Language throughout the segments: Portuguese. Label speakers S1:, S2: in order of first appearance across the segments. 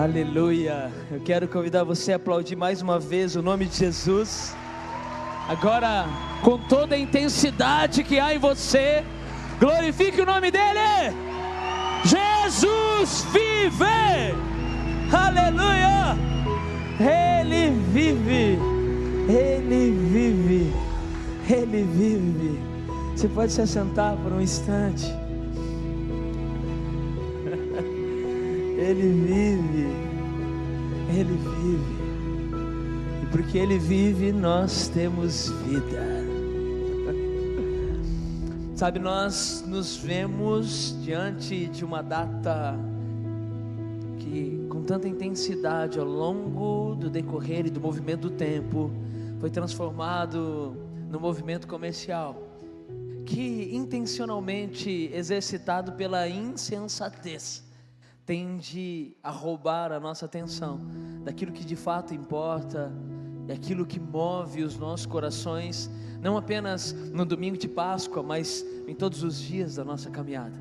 S1: Aleluia. Eu quero convidar você a aplaudir mais uma vez o nome de Jesus. Agora, com toda a intensidade que há em você, glorifique o nome dele. Jesus vive. Aleluia. Ele vive. Ele vive. Ele vive. Você pode se assentar por um instante. Ele vive, Ele vive, e porque Ele vive, nós temos vida. Sabe, nós nos vemos diante de uma data que, com tanta intensidade, ao longo do decorrer e do movimento do tempo, foi transformado no movimento comercial, que intencionalmente, exercitado pela insensatez, tende a roubar a nossa atenção daquilo que de fato importa, e aquilo que move os nossos corações, não apenas no domingo de Páscoa, mas em todos os dias da nossa caminhada.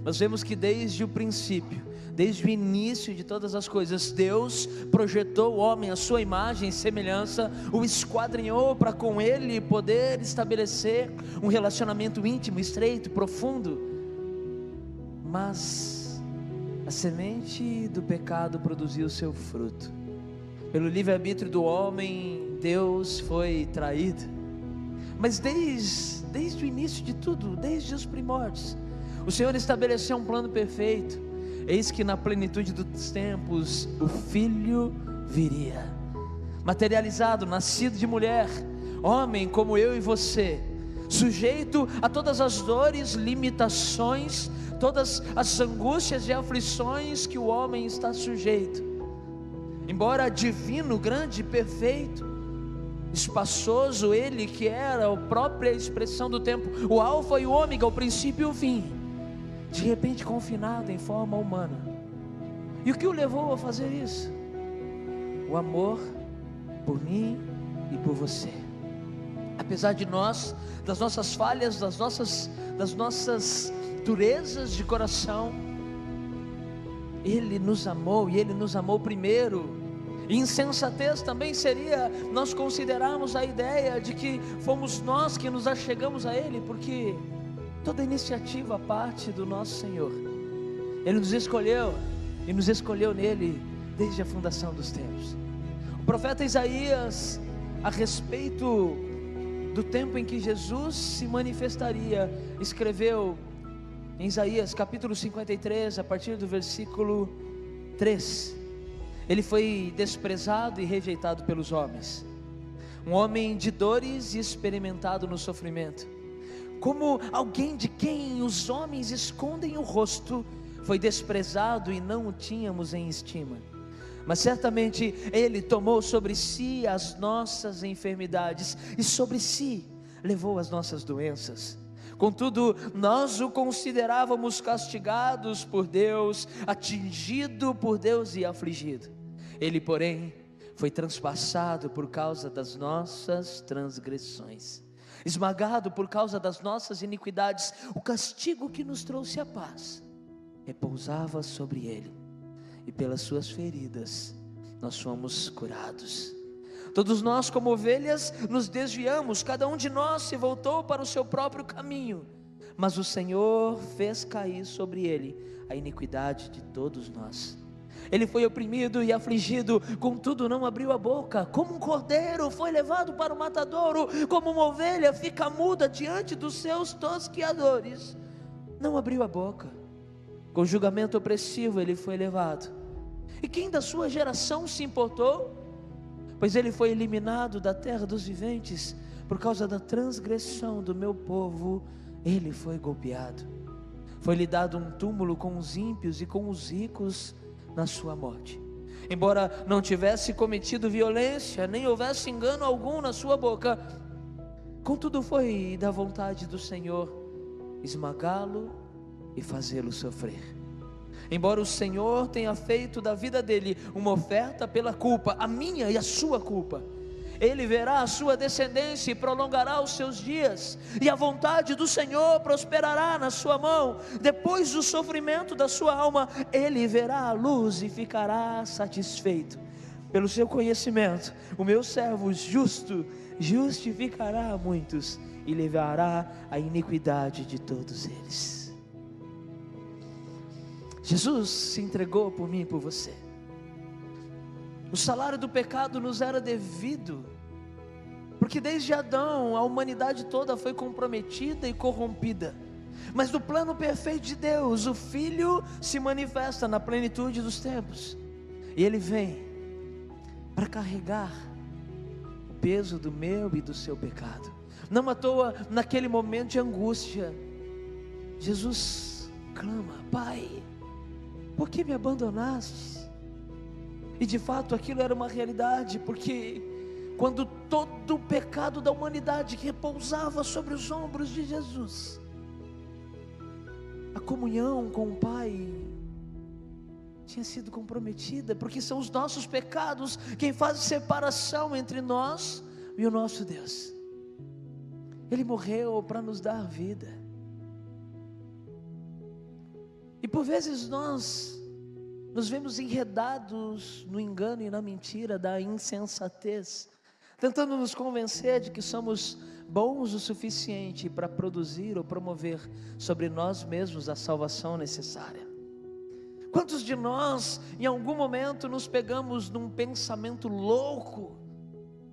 S1: Nós vemos que desde o princípio, desde o início de todas as coisas, Deus projetou o homem à sua imagem e semelhança, o esquadrinhou para com ele poder estabelecer um relacionamento íntimo, estreito, profundo. Mas a semente do pecado produziu seu fruto. Pelo livre-arbítrio do homem, Deus foi traído. Mas desde o início de tudo, desde os primórdios, o Senhor estabeleceu um plano perfeito. Eis que na plenitude dos tempos, o Filho viria, materializado, nascido de mulher, homem como eu e você, sujeito a todas as dores, limitações, todas as angústias e aflições que o homem está sujeito. Embora divino, grande, perfeito, espaçoso, Ele que era a própria expressão do tempo, o alfa e o ômega, o princípio e o fim, de repente confinado em forma humana. E o que o levou a fazer isso? O amor por mim e por você. Apesar de nós, das nossas falhas, das nossas durezas de coração, Ele nos amou, e Ele nos amou primeiro. E insensatez também seria nós considerarmos a ideia de que fomos nós que nos achegamos a Ele, porque toda iniciativa parte do nosso Senhor. Ele nos escolheu, e nos escolheu nele desde a fundação dos tempos. O profeta Isaías, a respeito do tempo em que Jesus se manifestaria, escreveu em Isaías capítulo 53, a partir do versículo 3, ele foi desprezado e rejeitado pelos homens, um homem de dores e experimentado no sofrimento, como alguém de quem os homens escondem o rosto, foi desprezado e não o tínhamos em estima. Mas certamente Ele tomou sobre si as nossas enfermidades, e sobre si levou as nossas doenças. Contudo, nós o considerávamos castigados por Deus, atingido por Deus e afligido. Ele, porém, foi transpassado por causa das nossas transgressões, esmagado por causa das nossas iniquidades. O castigo que nos trouxe a paz repousava sobre Ele, e pelas suas feridas nós fomos curados. Todos nós, como ovelhas, nos desviamos, cada um de nós se voltou para o seu próprio caminho, mas o Senhor fez cair sobre Ele a iniquidade de todos nós. Ele foi oprimido e afligido, contudo não abriu a boca. Como um cordeiro foi levado para o matadouro, como uma ovelha fica muda diante dos seus tosqueadores, não abriu a boca. Com julgamento opressivo ele foi levado. E quem da sua geração se importou? Pois ele foi eliminado da terra dos viventes. Por causa da transgressão do meu povo, ele foi golpeado. Foi-lhe dado um túmulo com os ímpios e com os ricos na sua morte. Embora não tivesse cometido violência, nem houvesse engano algum na sua boca, contudo foi da vontade do Senhor esmagá-lo e fazê-lo sofrer. Embora o Senhor tenha feito da vida dele uma oferta pela culpa, a minha e a sua culpa, ele verá a sua descendência e prolongará os seus dias, e a vontade do Senhor prosperará na sua mão. Depois do sofrimento da sua alma, ele verá a luz e ficará satisfeito. Pelo seu conhecimento, o meu servo justo justificará a muitos e levará a iniquidade de todos eles. Jesus se entregou por mim e por você. O salário do pecado nos era devido, porque desde Adão a humanidade toda foi comprometida e corrompida. Mas no plano perfeito de Deus, o Filho se manifesta na plenitude dos tempos, e Ele vem para carregar o peso do meu e do seu pecado. Não à toa, naquele momento de angústia, Jesus clama: Pai, por que me abandonaste? E de fato aquilo era uma realidade, porque quando todo o pecado da humanidade repousava sobre os ombros de Jesus, a comunhão com o Pai tinha sido comprometida, porque são os nossos pecados quem faz separação entre nós e o nosso Deus. Ele morreu para nos dar vida. E por vezes nós nos vemos enredados no engano e na mentira da insensatez, tentando nos convencer de que somos bons o suficiente para produzir ou promover sobre nós mesmos a salvação necessária. Quantos de nós em algum momento nos pegamos num pensamento louco,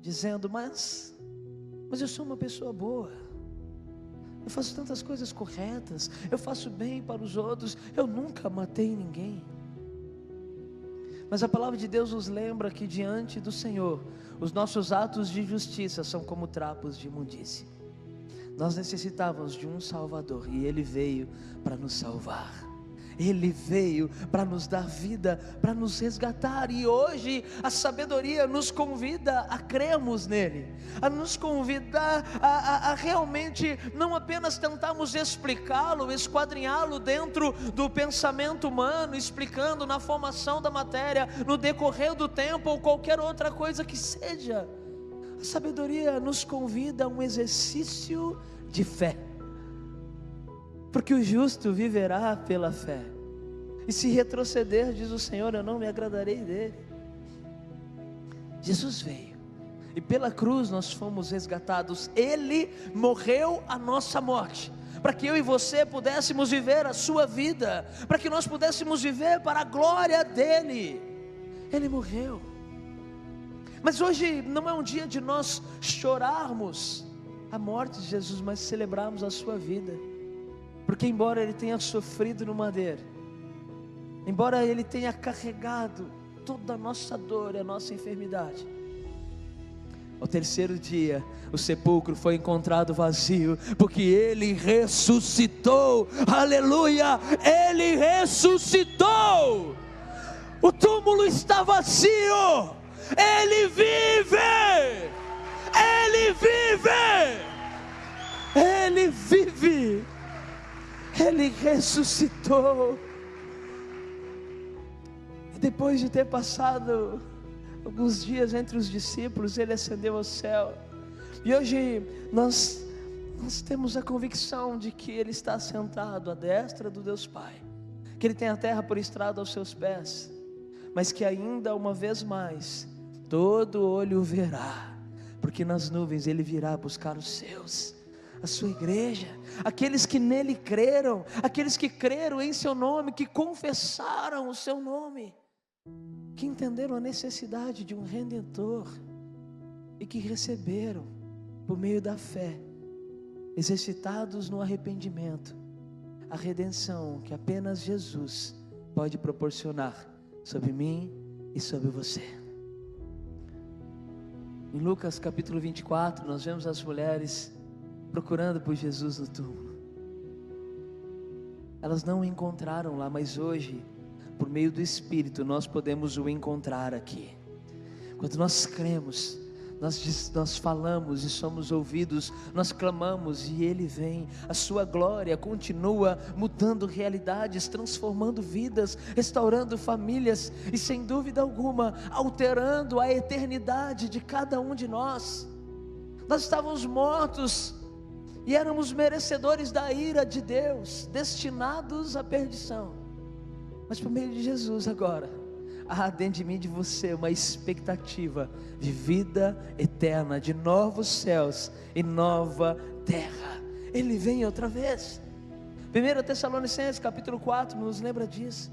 S1: dizendo: mas eu sou uma pessoa boa, eu faço tantas coisas corretas, eu faço bem para os outros, eu nunca matei ninguém. Mas a palavra de Deus nos lembra que diante do Senhor, os nossos atos de justiça são como trapos de imundície. Nós necessitávamos de um Salvador, e Ele veio para nos salvar. Ele veio para nos dar vida, para nos resgatar. E hoje a sabedoria nos convida a crermos nele, a nos convidar a realmente não apenas tentarmos explicá-lo, esquadrinhá-lo dentro do pensamento humano, explicando na formação da matéria, no decorrer do tempo ou qualquer outra coisa que seja. A sabedoria nos convida a um exercício de fé, porque o justo viverá pela fé. E se retroceder, diz o Senhor, eu não me agradarei dele. Jesus veio, e pela cruz nós fomos resgatados. Ele morreu a nossa morte, para que eu e você pudéssemos viver a sua vida, para que nós pudéssemos viver para a glória dele. Ele morreu. Mas hoje não é um dia de nós chorarmos a morte de Jesus, mas celebrarmos a sua vida. Porque embora Ele tenha sofrido no madeiro, embora Ele tenha carregado toda a nossa dor e a nossa enfermidade, ao terceiro dia o sepulcro foi encontrado vazio, porque Ele ressuscitou. Aleluia! Ele ressuscitou. O túmulo está vazio. Ele vive. Ele vive. Ele vive. Ele ressuscitou. E depois de ter passado alguns dias entre os discípulos, Ele ascendeu ao céu. E hoje nós temos a convicção de que Ele está sentado à destra do Deus Pai, que Ele tem a terra por estrado aos seus pés, mas que ainda uma vez mais todo olho o verá, porque nas nuvens Ele virá buscar os seus, a sua igreja, aqueles que nele creram, aqueles que creram em seu nome, que confessaram o seu nome, que entenderam a necessidade de um Redentor e que receberam por meio da fé, exercitados no arrependimento, a redenção que apenas Jesus pode proporcionar sobre mim e sobre você. Em Lucas capítulo 24, nós vemos as mulheres procurando por Jesus no túmulo. Elas não o encontraram lá, mas hoje, por meio do Espírito, nós podemos o encontrar aqui. Quando nós cremos Nós falamos e somos ouvidos, nós clamamos e Ele vem. A sua glória continua mudando realidades, transformando vidas, restaurando famílias e, sem dúvida alguma, alterando a eternidade de cada um de nós. Nós estávamos mortos e éramos merecedores da ira de Deus, destinados à perdição, mas por meio de Jesus agora há dentro de mim, de você, uma expectativa de vida eterna, de novos céus e nova terra. Ele vem outra vez. 1 Tessalonicenses capítulo 4 nos lembra disso.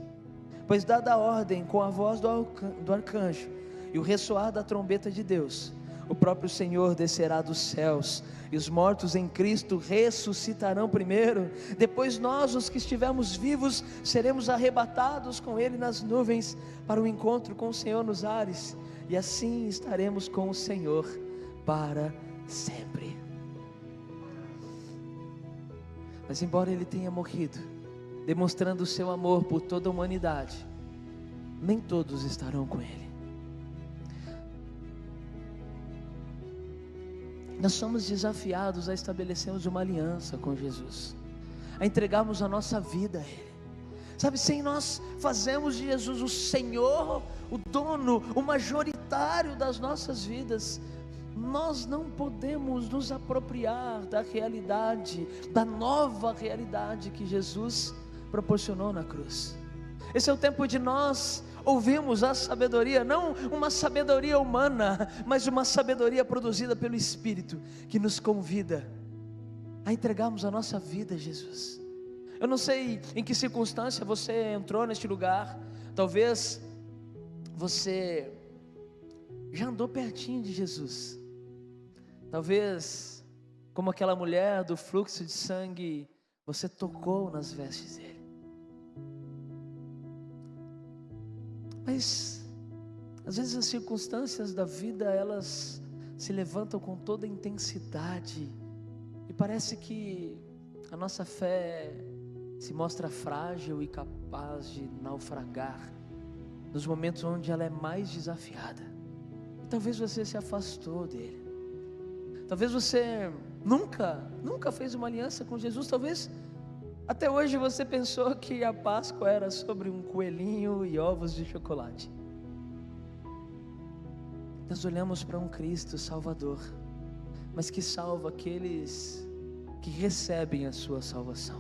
S1: Pois dada a ordem com a voz do arcanjo e o ressoar da trombeta de Deus, o próprio Senhor descerá dos céus, e os mortos em Cristo ressuscitarão primeiro. Depois nós, os que estivermos vivos, seremos arrebatados com Ele nas nuvens, para o encontro com o Senhor nos ares, e assim estaremos com o Senhor para sempre. Mas embora Ele tenha morrido, demonstrando o seu amor por toda a humanidade, nem todos estarão com Ele. Nós somos desafiados a estabelecermos uma aliança com Jesus, a entregarmos a nossa vida a Ele. Sabe, sem nós fazermos de Jesus o Senhor, o dono, o majoritário das nossas vidas, nós não podemos nos apropriar da realidade, da nova realidade que Jesus proporcionou na cruz. Esse é o tempo de nós ouvirmos a sabedoria, não uma sabedoria humana, mas uma sabedoria produzida pelo Espírito, que nos convida a entregarmos a nossa vida a Jesus. Eu não sei em que circunstância você entrou neste lugar, talvez você já andou pertinho de Jesus, talvez como aquela mulher do fluxo de sangue, você tocou nas vestes dele. Mas às vezes as circunstâncias da vida, elas se levantam com toda intensidade, e parece que a nossa fé se mostra frágil e capaz de naufragar nos momentos onde ela é mais desafiada. Talvez você se afastou dele, talvez você nunca fez uma aliança com Jesus, talvez até hoje você pensou que a Páscoa era sobre um coelhinho e ovos de chocolate. Nós olhamos para um Cristo Salvador, mas que salva aqueles que recebem a sua salvação.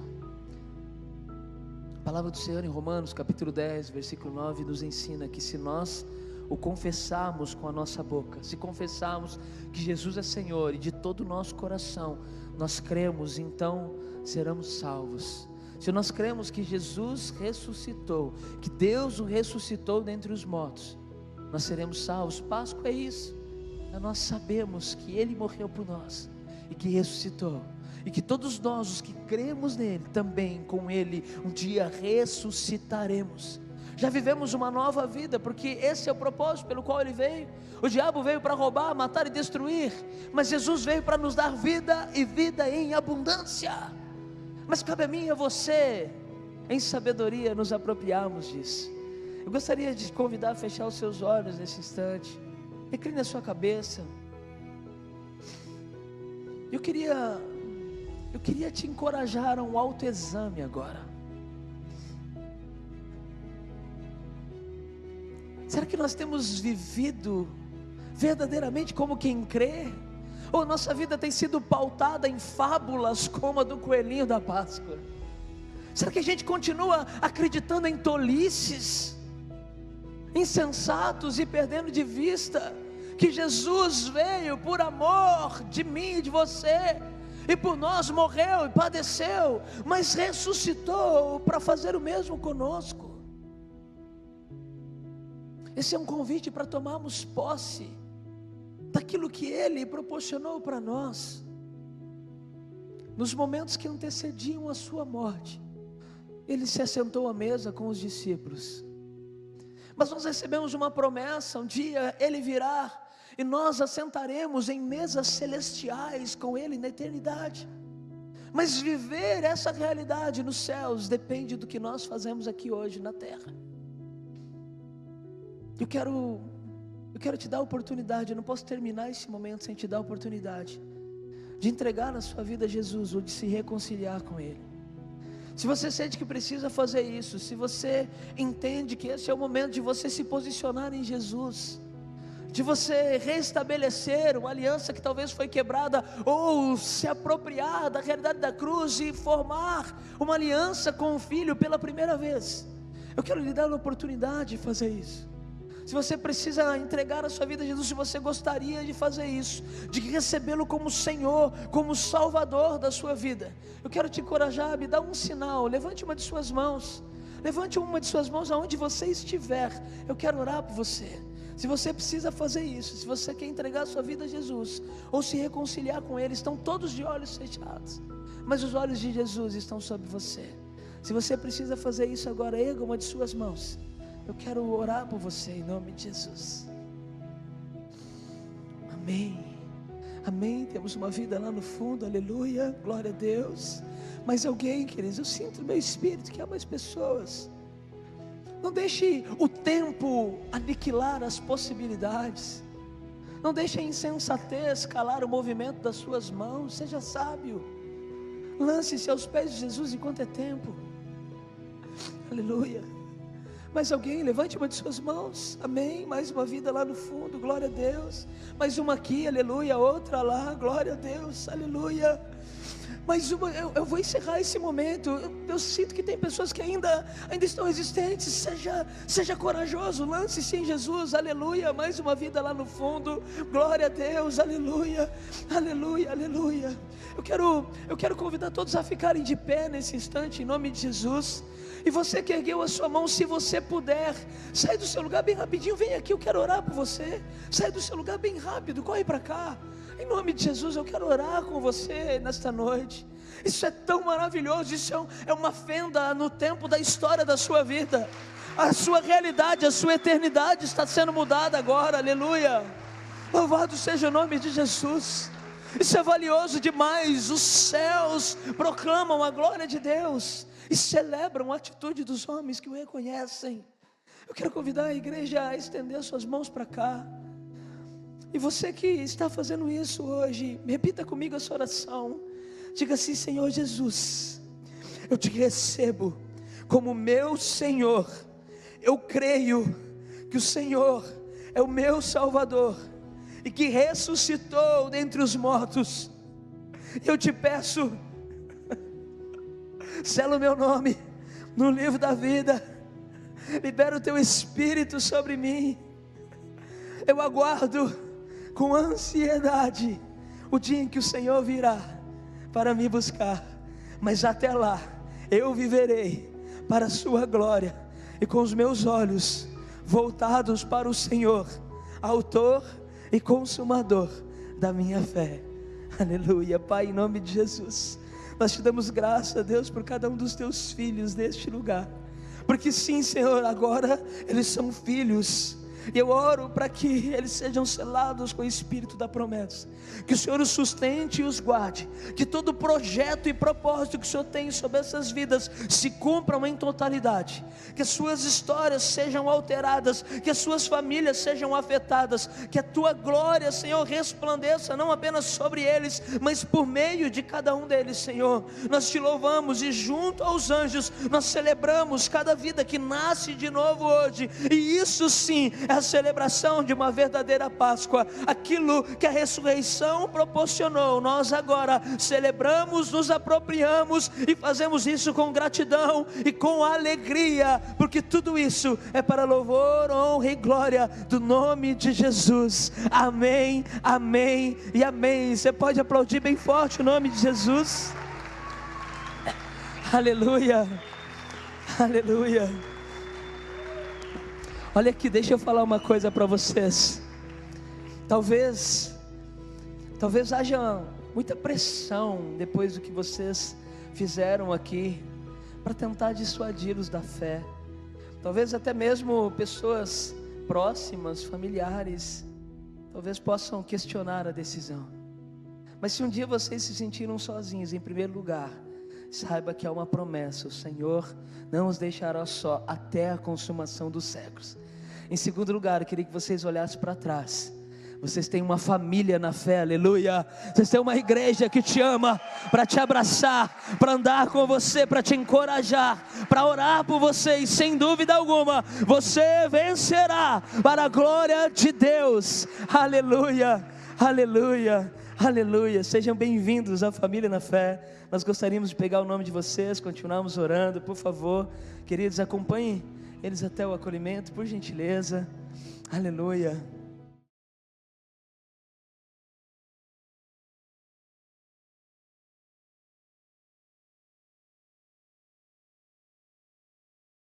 S1: A palavra do Senhor em Romanos capítulo 10, versículo 9 nos ensina que se nós o confessarmos com a nossa boca, se confessarmos que Jesus é Senhor e de todo o nosso coração nós cremos, então seremos salvos. Se nós cremos que Jesus ressuscitou, que Deus o ressuscitou dentre os mortos, nós seremos salvos. Páscoa é isso, nós sabemos que Ele morreu por nós e que ressuscitou, e que todos nós, os que cremos nele, também com Ele um dia ressuscitaremos. Já vivemos uma nova vida, porque esse é o propósito pelo qual Ele veio. O diabo veio para roubar, matar e destruir, mas Jesus veio para nos dar vida, e vida em abundância. Mas cabe a mim e a você, em sabedoria, nos apropriarmos disso. Eu gostaria de te convidar a fechar os seus olhos nesse instante, recline a sua cabeça. Eu queria te encorajar a um autoexame agora. Será que nós temos vivido verdadeiramente como quem crê? Ou nossa vida tem sido pautada em fábulas como a do coelhinho da Páscoa? Será que a gente continua acreditando em tolices, insensatos, e perdendo de vista que Jesus veio por amor de mim e de você, e por nós morreu e padeceu, mas ressuscitou para fazer o mesmo conosco? Esse é um convite para tomarmos posse daquilo que Ele proporcionou para nós. Nos momentos que antecediam a sua morte, Ele se assentou à mesa com os discípulos, mas nós recebemos uma promessa: um dia Ele virá e nós assentaremos em mesas celestiais com Ele na eternidade. Mas viver essa realidade nos céus depende do que nós fazemos aqui hoje na terra. Eu quero eu quero te dar a oportunidade, eu não posso terminar esse momento sem te dar a oportunidade de entregar a sua vida a Jesus, ou de se reconciliar com Ele. Se você sente que precisa fazer isso, se você entende que esse é o momento de você se posicionar em Jesus, de você restabelecer uma aliança que talvez foi quebrada, ou se apropriar da realidade da cruz e formar uma aliança com o Filho pela primeira vez, eu quero lhe dar a oportunidade de fazer isso. Se você precisa entregar a sua vida a Jesus, se você gostaria de fazer isso, de recebê-lo como Senhor, como Salvador da sua vida, eu quero te encorajar, me dá um sinal, levante uma de suas mãos, aonde você estiver, eu quero orar por você. Se você precisa fazer isso, se você quer entregar a sua vida a Jesus, ou se reconciliar com Ele, estão todos de olhos fechados, mas os olhos de Jesus estão sobre você. Se você precisa fazer isso agora, erga uma de suas mãos. Eu quero orar por você em nome de Jesus. Amém, amém. Temos uma vida lá no fundo, aleluia, glória a Deus. Mas alguém, queridos, eu sinto no meu espírito que há mais pessoas. Não deixe o tempo aniquilar as possibilidades. Não deixe a insensatez calar o movimento das suas mãos. Seja sábio. Lance-se aos pés de Jesus enquanto é tempo. Aleluia. Mais alguém, levante uma de suas mãos, amém, mais uma vida lá no fundo, glória a Deus, mais uma aqui, aleluia, outra lá, glória a Deus, aleluia, mais uma, eu vou encerrar esse momento, eu sinto que tem pessoas que ainda estão resistentes, seja corajoso, lance-se em Jesus, aleluia, mais uma vida lá no fundo, glória a Deus, aleluia, aleluia, aleluia. Eu quero convidar todos a ficarem de pé nesse instante, em nome de Jesus. E você que ergueu a sua mão, se você puder, sai do seu lugar bem rapidinho, vem aqui, eu quero orar por você. Sai do seu lugar bem rápido, corre para cá. Em nome de Jesus, eu quero orar com você nesta noite. Isso é tão maravilhoso, isso é uma fenda no tempo da história da sua vida. A sua realidade, a sua eternidade está sendo mudada agora, aleluia. Louvado seja o nome de Jesus. Isso é valioso demais. Os céus proclamam a glória de Deus e celebram a atitude dos homens que o reconhecem. Eu quero convidar a igreja a estender suas mãos para cá. E você que está fazendo isso hoje, repita comigo essa oração. Diga assim: Senhor Jesus, eu te recebo como meu Senhor. Eu creio que o Senhor é o meu Salvador e que ressuscitou dentre os mortos. Eu te peço, sela o meu nome no livro da vida, libera o teu Espírito sobre mim. Eu aguardo com ansiedade o dia em que o Senhor virá para me buscar, mas até lá eu viverei para a sua glória e com os meus olhos voltados para o Senhor, autor e consumador da minha fé. Aleluia. Pai, em nome de Jesus, nós te damos graça, Deus, por cada um dos teus filhos neste lugar, porque sim, Senhor, agora eles são filhos. E eu oro para que eles sejam selados com o Espírito da promessa, que o Senhor os sustente e os guarde, que todo projeto e propósito que o Senhor tem sobre essas vidas se cumpram em totalidade, que as suas histórias sejam alteradas, que as suas famílias sejam afetadas, que a tua glória, Senhor, resplandeça não apenas sobre eles, mas por meio de cada um deles, Senhor. Nós te louvamos e junto aos anjos nós celebramos cada vida que nasce de novo hoje, e isso sim é a celebração de uma verdadeira Páscoa. Aquilo que a ressurreição proporcionou, nós agora celebramos, nos apropriamos e fazemos isso com gratidão e com alegria, porque tudo isso é para louvor, honra e glória do nome de Jesus. Amém, amém e amém. Você pode aplaudir bem forte o nome de Jesus. Aleluia, aleluia. Olha aqui, deixa eu falar uma coisa para vocês. Talvez haja muita pressão depois do que vocês fizeram aqui, para tentar dissuadi-los da fé. Talvez até mesmo pessoas próximas, familiares, talvez possam questionar a decisão. Mas se um dia vocês se sentiram sozinhos, em primeiro lugar, saiba que há uma promessa: o Senhor não os deixará só até a consumação dos séculos. Em segundo lugar, eu queria que vocês olhassem para trás. Vocês têm uma família na fé, aleluia. Vocês têm uma igreja que te ama, para te abraçar, para andar com você, para te encorajar, para orar por você. E sem dúvida alguma, você vencerá para a glória de Deus, aleluia, aleluia, aleluia. Sejam bem-vindos à família na fé. Nós gostaríamos de pegar o nome de vocês, continuarmos orando, por favor. Queridos, acompanhem eles até o acolhimento, por gentileza, aleluia.